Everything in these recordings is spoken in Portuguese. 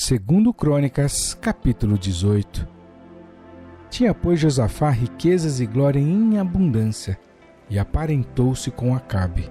Segundo Crônicas, capítulo 18. Tinha, pois, Josafá riquezas e glória em abundância, e aparentou-se com Acabe.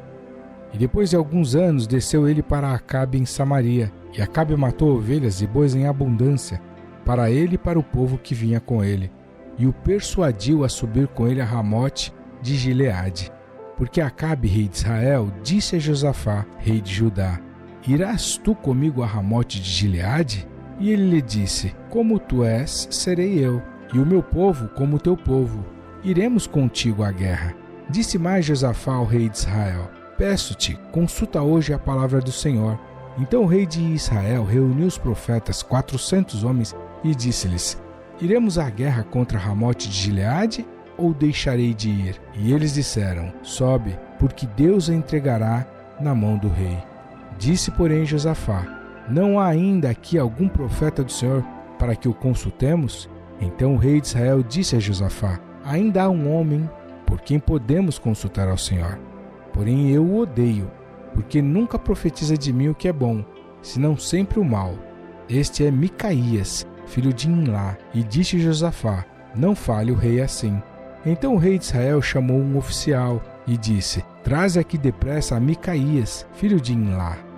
E depois de alguns anos desceu ele para Acabe em Samaria, e Acabe matou ovelhas e bois em abundância, para ele e para o povo que vinha com ele, e o persuadiu a subir com ele a Ramote de Gileade. Porque Acabe, rei de Israel, disse a Josafá, rei de Judá: Irás tu comigo a Ramote de Gileade? E ele lhe disse: Como tu és, serei eu, e o meu povo como o teu povo. Iremos contigo à guerra. Disse mais Josafá ao rei de Israel: Peço-te, consulta hoje a palavra do Senhor. Então o rei de Israel reuniu os profetas, 400 homens, e disse-lhes: Iremos à guerra contra Ramote de Gileade, ou deixarei de ir? E eles disseram: Sobe, porque Deus a entregará na mão do rei. Disse, porém, Josafá: Não há ainda aqui algum profeta do Senhor para que o consultemos? Então o rei de Israel disse a Josafá: Ainda há um homem por quem podemos consultar ao Senhor. Porém eu o odeio, porque nunca profetiza de mim o que é bom, senão sempre o mal. Este é Micaías, filho de Imlá. E disse Josafá: Não fale o rei assim. Então o rei de Israel chamou um oficial e disse: Traze aqui depressa a Micaías, filho de Imlá.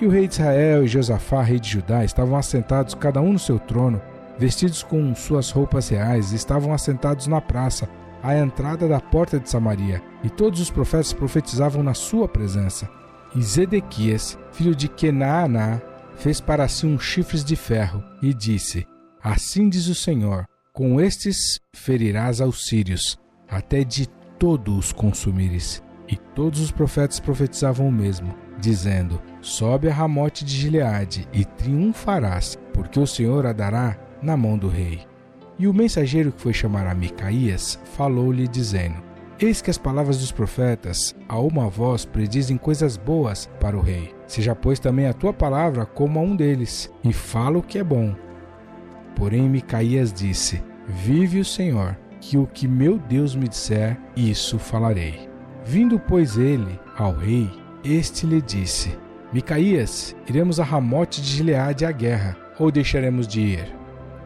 E o rei de Israel e Josafá, rei de Judá, estavam assentados cada um no seu trono, vestidos com suas roupas reais, e estavam assentados na praça, à entrada da porta de Samaria, e todos os profetas profetizavam na sua presença. E Zedequias, filho de Kenaaná, fez para si uns chifres de ferro, e disse: Assim diz o Senhor: Com estes ferirás aos sírios, até de todos os consumires. E todos os profetas profetizavam o mesmo, dizendo: Sobe a Ramote de Gileade e triunfarás, porque o Senhor a dará na mão do rei. E o mensageiro que foi chamar a Micaías falou-lhe, dizendo: Eis que as palavras dos profetas, a uma voz, predizem coisas boas para o rei. Seja, pois, também a tua palavra como a um deles, e fala o que é bom. Porém Micaías disse: Vive o Senhor, que o que meu Deus me disser, isso falarei. Vindo, pois, ele ao rei, este lhe disse: Micaías, iremos a Ramote de Gileade à guerra, ou deixaremos de ir?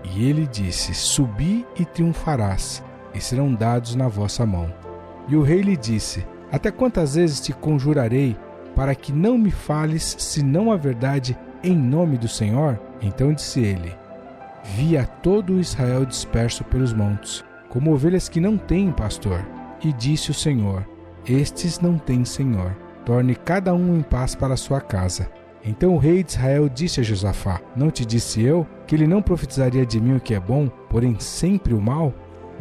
E ele disse: Subi e triunfarás, e serão dados na vossa mão. E o rei lhe disse: Até quantas vezes te conjurarei, para que não me fales, senão a verdade, em nome do Senhor? Então disse ele: Via todo o Israel disperso pelos montes, como ovelhas que não têm pastor. E disse o Senhor: Estes não têm senhor. Torne cada um em paz para sua casa. Então o rei de Israel disse a Josafá: Não te disse eu que ele não profetizaria de mim o que é bom, porém sempre o mal?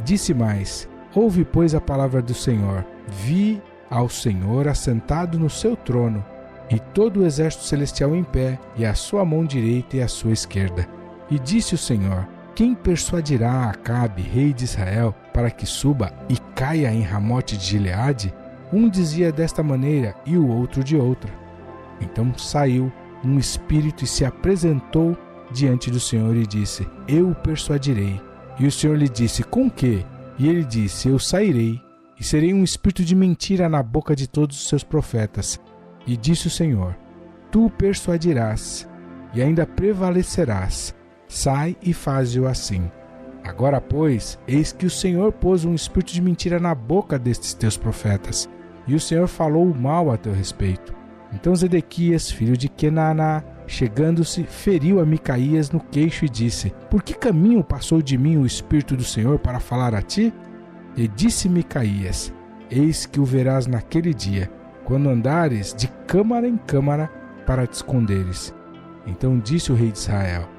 Disse mais: Ouve, pois, a palavra do Senhor. Vi ao Senhor assentado no seu trono, e todo o exército celestial em pé, e a sua mão direita e a sua esquerda. E disse o Senhor: Quem persuadirá Acabe, rei de Israel, para que suba e caia em Ramote de Gileade? Um dizia desta maneira e o outro de outra. Então saiu um espírito e se apresentou diante do Senhor e disse: Eu o persuadirei. E o Senhor lhe disse: Com que? E ele disse: Eu sairei e serei um espírito de mentira na boca de todos os seus profetas. E disse o Senhor: Tu o persuadirás e ainda prevalecerás. Sai e faze-o assim. Agora, pois, eis que o Senhor pôs um espírito de mentira na boca destes teus profetas, e o Senhor falou o mal a teu respeito. Então Zedequias, filho de Kenaaná, chegando-se, feriu a Micaías no queixo e disse: Por que caminho passou de mim o Espírito do Senhor para falar a ti? E disse Micaías: Eis que o verás naquele dia, quando andares de câmara em câmara para te esconderes. Então disse o rei de Israel: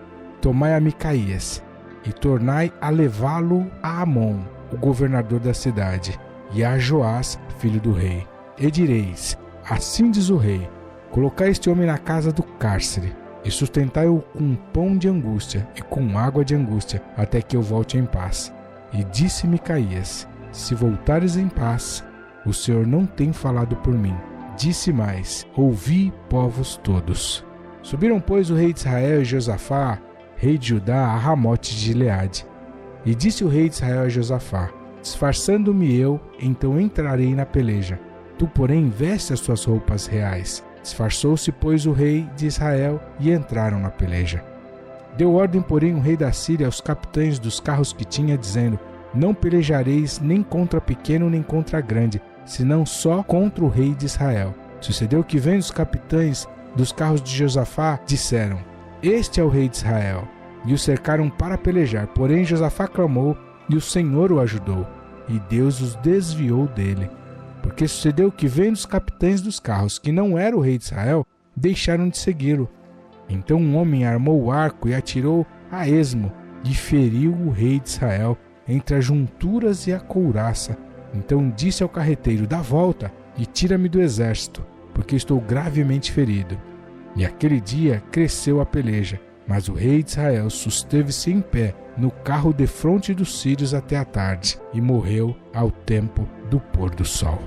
Tomai a Micaías e tornai a levá-lo a Amon, o governador da cidade, e a Joás, filho do rei. E direis: Assim diz o rei: Colocai este homem na casa do cárcere, e sustentai-o com pão de angústia e com água de angústia, até que eu volte em paz. E disse Micaías: Se voltares em paz, o Senhor não tem falado por mim. Disse mais: Ouvi, povos todos. Subiram, pois, o rei de Israel e Josafá, rei de Judá, a Ramote de Gileade. E disse o rei de Israel a Josafá: Disfarçando-me eu, então entrarei na peleja. Tu, porém, veste as tuas roupas reais. Disfarçou-se, pois, o rei de Israel, e entraram na peleja. Deu ordem, porém, o rei da Síria aos capitães dos carros que tinha, dizendo: não pelejareis nem contra pequeno nem contra grande, senão só contra o rei de Israel. Sucedeu que, vendo os capitães dos carros de Josafá, disseram: este é o rei de Israel. E o cercaram para pelejar. Porém Josafá clamou, e o Senhor o ajudou, e Deus os desviou dele. Porque sucedeu que, vendo os capitães dos carros que não era o rei de Israel, deixaram de segui-lo. Então um homem armou o arco e atirou a esmo, e feriu o rei de Israel entre as junturas e a couraça. Então disse ao carreteiro: dá volta e tira-me do exército, porque estou gravemente ferido. E aquele dia cresceu a peleja, mas o rei de Israel susteve-se em pé no carro defronte dos sírios até a tarde, e morreu ao tempo do pôr do sol.